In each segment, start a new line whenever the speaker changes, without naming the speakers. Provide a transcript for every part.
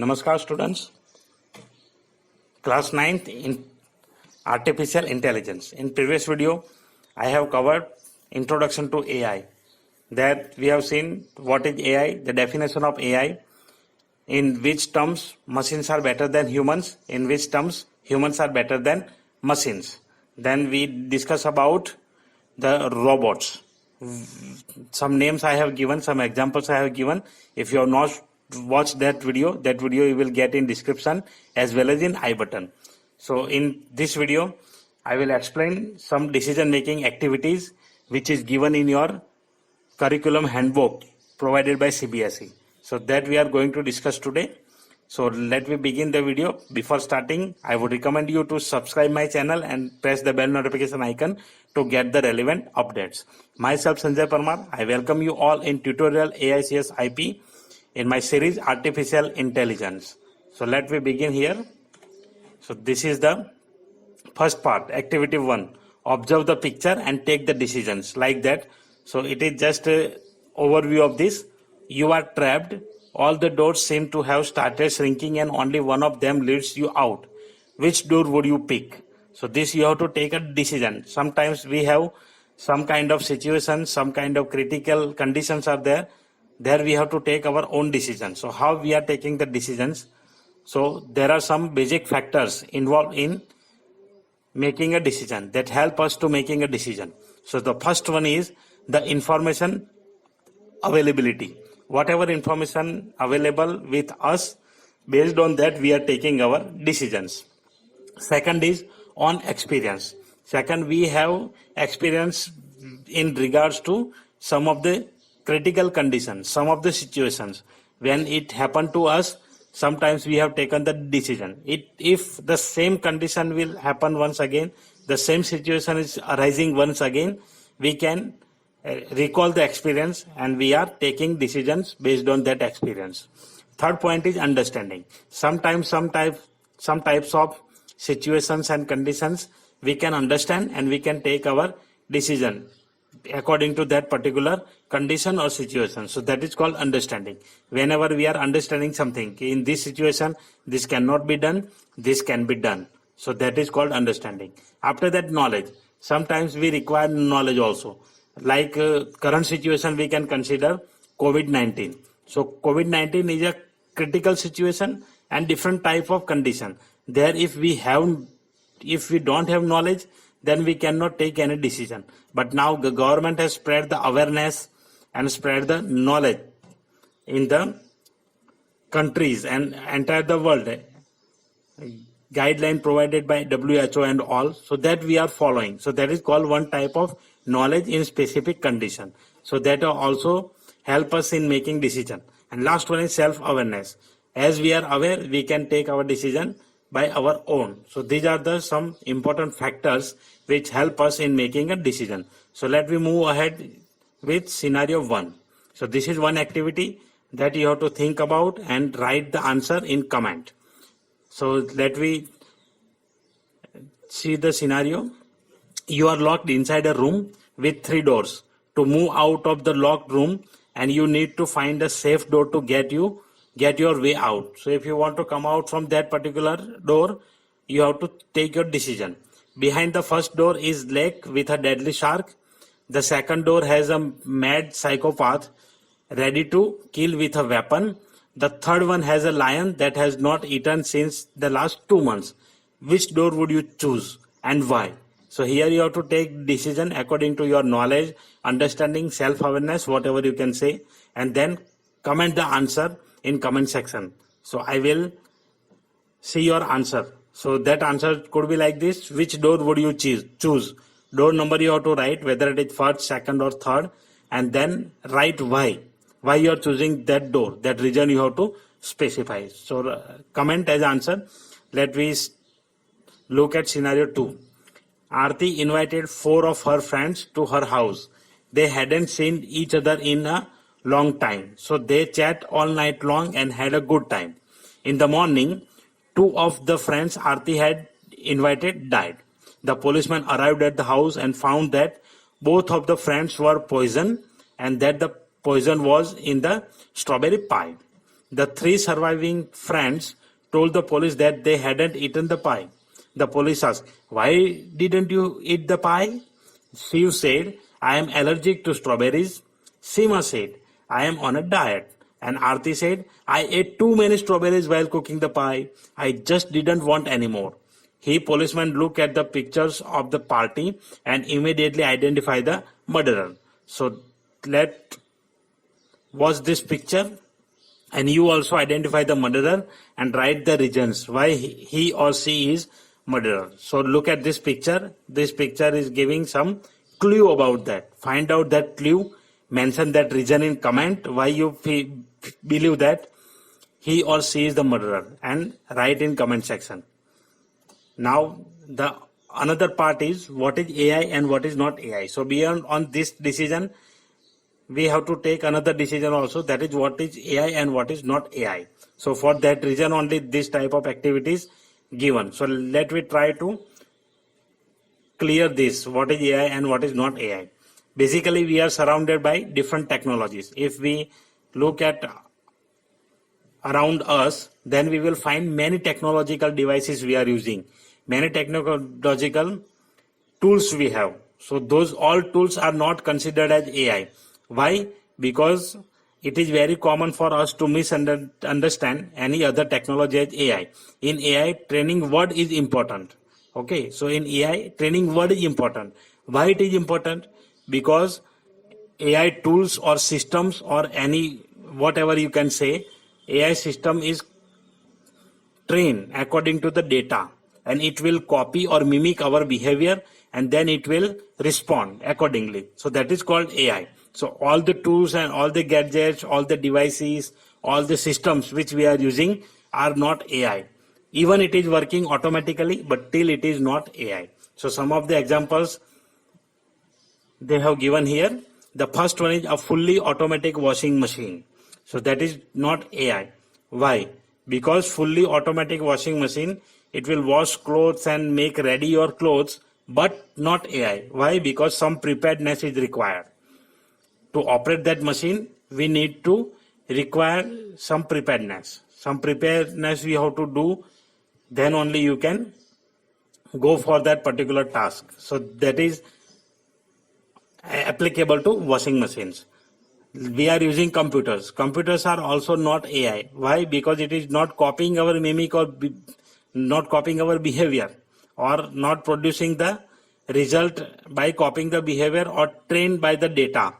Namaskar students. Class 9th in Artificial Intelligence. In previous video, I have covered introduction to AI. That we have seen what is AI, the definition of AI, in which terms machines are better than humans, in which terms humans are better than machines. Then we discuss about the robots. Some names I have given, some examples I have given. If you have not watched that video you will get in description as well as in I button. So in this video, I will explain some decision making activities which is given in your curriculum handbook provided by CBSE. So that we are going to discuss today. So let me begin the video. Before starting, I would recommend you to subscribe my channel and press the bell notification icon to get the relevant updates. Myself Sanjay Parmar, I welcome you all in tutorial AICS IP in my series Artificial Intelligence. So let me begin here. So this is the first part, activity 1. Observe the picture and take the decisions, like that. So it is just an overview of this. You are trapped. All the doors seem to have started shrinking and only one of them leads you out. Which door would you pick? So this you have to take a decision. Sometimes we have some kind of situation, some kind of critical conditions are there. There we have to take our own decision. So how we are taking the decisions? So there are some basic factors involved in making a decision that help us to making a decision. So the first one is the information availability. Whatever information available with us, based on that we are taking our decisions. Second is on experience. Second, we have experience in regards to some of the critical conditions, some of the situations. When it happened to us, sometimes we have taken the decision. If the same condition will happen once again, the same situation is arising once again, we can recall the experience and we are taking decisions based on that experience. Third point is understanding. Sometimes some types of situations and conditions we can understand and we can take our decision according to that particular condition or situation. So that is called understanding. Whenever we are understanding something, in this situation this cannot be done, this can be done. So that is called understanding. After that, knowledge. Sometimes we require knowledge also. Like current situation we can consider COVID-19. So COVID-19 is a critical situation and different type of condition. There if we don't have knowledge, then we cannot take any decision. But now the government has spread the awareness and spread the knowledge in the countries and entire the world. Guideline provided by WHO and all, so that we are following. So that is called one type of knowledge in specific condition. So that also help us in making decision. And last one is self-awareness. As we are aware, we can take our decision by our own. So these are the some important factors which help us in making a decision. So let me move ahead with scenario 1. So this is one activity that you have to think about and write the answer in comment. So let me see the scenario. You are locked inside a room with 3 doors. To move out of the locked room, and you need to find a safe door to get your way out. So if you want to come out from that particular door, you have to take your decision. Behind the first door is lake with a deadly shark. The second door has a mad psychopath ready to kill with a weapon. The third one has a lion that has not eaten since the last 2 months. Which door would you choose and why? So here you have to take decision according to your knowledge, understanding, self-awareness, whatever you can say, and then comment the answer in comment section. So I will see your answer. So that answer could be like this. Which door would you choose? Door number you have to write, whether it is first, second or third, and then write why. Why you are choosing that door, that reason you have to specify. So comment as answer. Let me look at scenario 2. Aarti invited 4 of her friends to her house. They hadn't seen each other in a long time. So they chat all night long and had a good time. In the morning, 2 of the friends Aarti had invited died. The policeman arrived at the house and found that both of the friends were poisoned and that the poison was in the strawberry pie. The 3 surviving friends told the police that they hadn't eaten the pie. The police asked, "Why didn't you eat the pie?" Shiv said, "I am allergic to strawberries." Seema said, "I am on a diet." And Aarti said, "I ate too many strawberries while cooking the pie. I just didn't want any more." He policeman looked at the pictures of the party and immediately identified the murderer. So let watch this picture and you also identify the murderer and write the reasons why he or she is murderer. So look at this picture. This picture is giving some clue about that. Find out that clue. Mention that reason in comment why you believe that he or she is the murderer and write in comment section. Now the another part is what is AI and what is not AI. So beyond on this decision, we have to take another decision also, that is what is AI and what is not AI. So for that reason only this type of activities given. So let me try to clear this, what is AI and what is not AI. Basically we are surrounded by different technologies. If we look at around us, then we will find many technological devices we are using, many technological tools we have. So those all tools are not considered as AI. Why? Because it is very common for us to misunderstand any other technology as AI. In AI, training word is important. Okay, so in AI, training word is important. Why it is important? Because AI tools or systems or any whatever you can say, AI system is trained according to the data and it will copy or mimic our behavior and then it will respond accordingly. So that is called AI. So all the tools and all the gadgets, all the devices, all the systems which we are using are not AI. Even it is working automatically, but till it is not AI. So some of the examples they have given here. The first one is a fully automatic washing machine. So that is not AI. Why? Because fully automatic washing machine, it will wash clothes and make ready your clothes, but not AI. Why? Because some preparedness is required. To operate that machine, we need to require some preparedness. Some preparedness we have to do, then only you can go for that particular task. So that is applicable to washing machines. We are using computers. Computers are also not AI. Why? Because it is not copying our mimic or not copying our behavior or not producing the result by copying the behavior or trained by the data.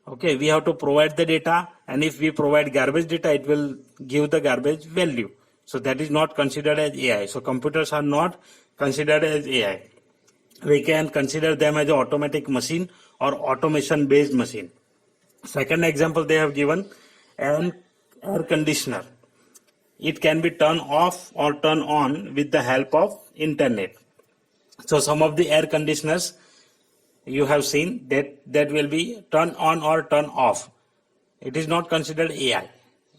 Okay, we have to provide the data, and if we provide garbage data, it will give the garbage value. So that is not considered as AI. So computers are not considered as AI. We can consider them as an automatic machine or automation based machine. Second example they have given, an air conditioner. It can be turned off or turned on with the help of internet. So some of the air conditioners you have seen that will be turn on or turn off. It is not considered AI.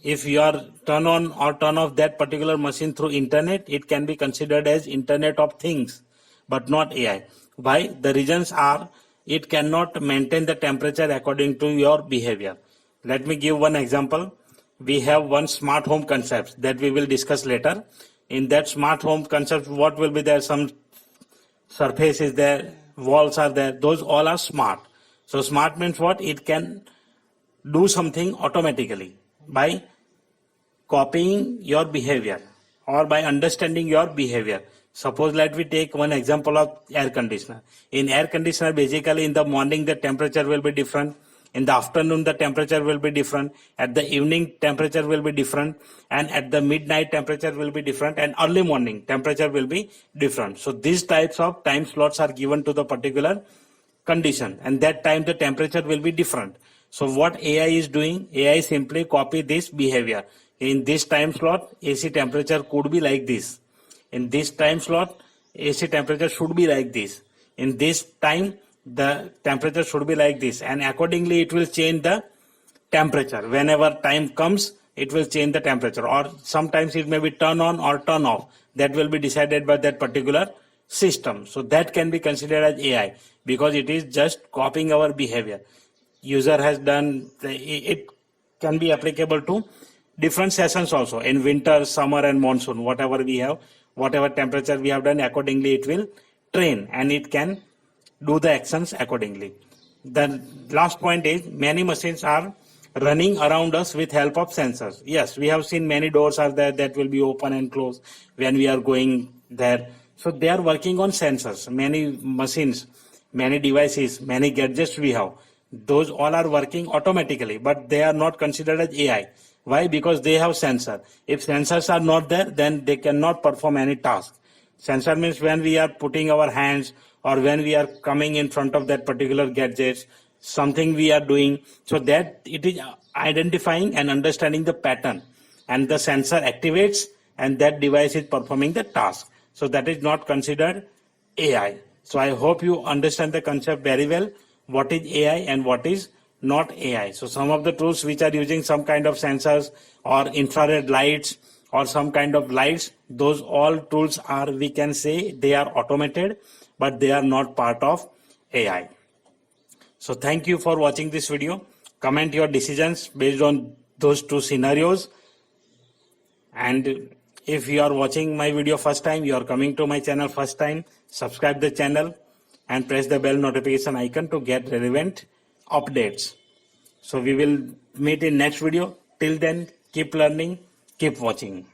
If you are turn on or turn off that particular machine through internet, it can be considered as Internet of Things, but not AI. Why? The reasons are it cannot maintain the temperature according to your behavior. Let me give one example. We have one smart home concept that we will discuss later. In that smart home concept, what will be there? Some surface is there, walls are there, those all are smart. So smart means what? It can do something automatically by copying your behavior or by understanding your behavior. Suppose let me take one example of air conditioner. In air conditioner, basically in the morning the temperature will be different. In the afternoon, the temperature will be different. At the evening, temperature will be different. And at the midnight, temperature will be different. And early morning, temperature will be different. So these types of time slots are given to the particular condition. And that time, the temperature will be different. So what AI is doing, AI simply copy this behavior. In this time slot, AC temperature could be like this. In this time slot, AC temperature should be like this. In this time, the temperature should be like this, and accordingly it will change the temperature. Whenever time comes, it will change the temperature, or sometimes it may be turn on or turn off. That will be decided by that particular system. So that can be considered as AI because it is just copying our behavior. User has done, it can be applicable to different sessions also in winter, summer and monsoon, whatever we have, whatever temperature we have done, accordingly it will train and it can do the actions accordingly. The last point is many machines are running around us with help of sensors. Yes, we have seen many doors are there that will be open and close when we are going there. So they are working on sensors. Many machines, many devices, many gadgets we have, those all are working automatically, but they are not considered as AI. Why? Because they have sensor. If sensors are not there, then they cannot perform any task. Sensor means when we are putting our hands or when we are coming in front of that particular gadget, something we are doing, so that it is identifying and understanding the pattern, and the sensor activates and that device is performing the task. So that is not considered AI. So I hope you understand the concept very well, what is AI and what is not AI. So some of the tools which are using some kind of sensors or infrared lights or some kind of lights, those all tools are, we can say, they are automated, but they are not part of AI. So thank you for watching this video. Comment your decisions based on those two scenarios. And if you are watching my video first time, you are coming to my channel first time, subscribe the channel and press the bell notification icon to get relevant updates. So we will meet in next video. Till then, keep learning, keep watching.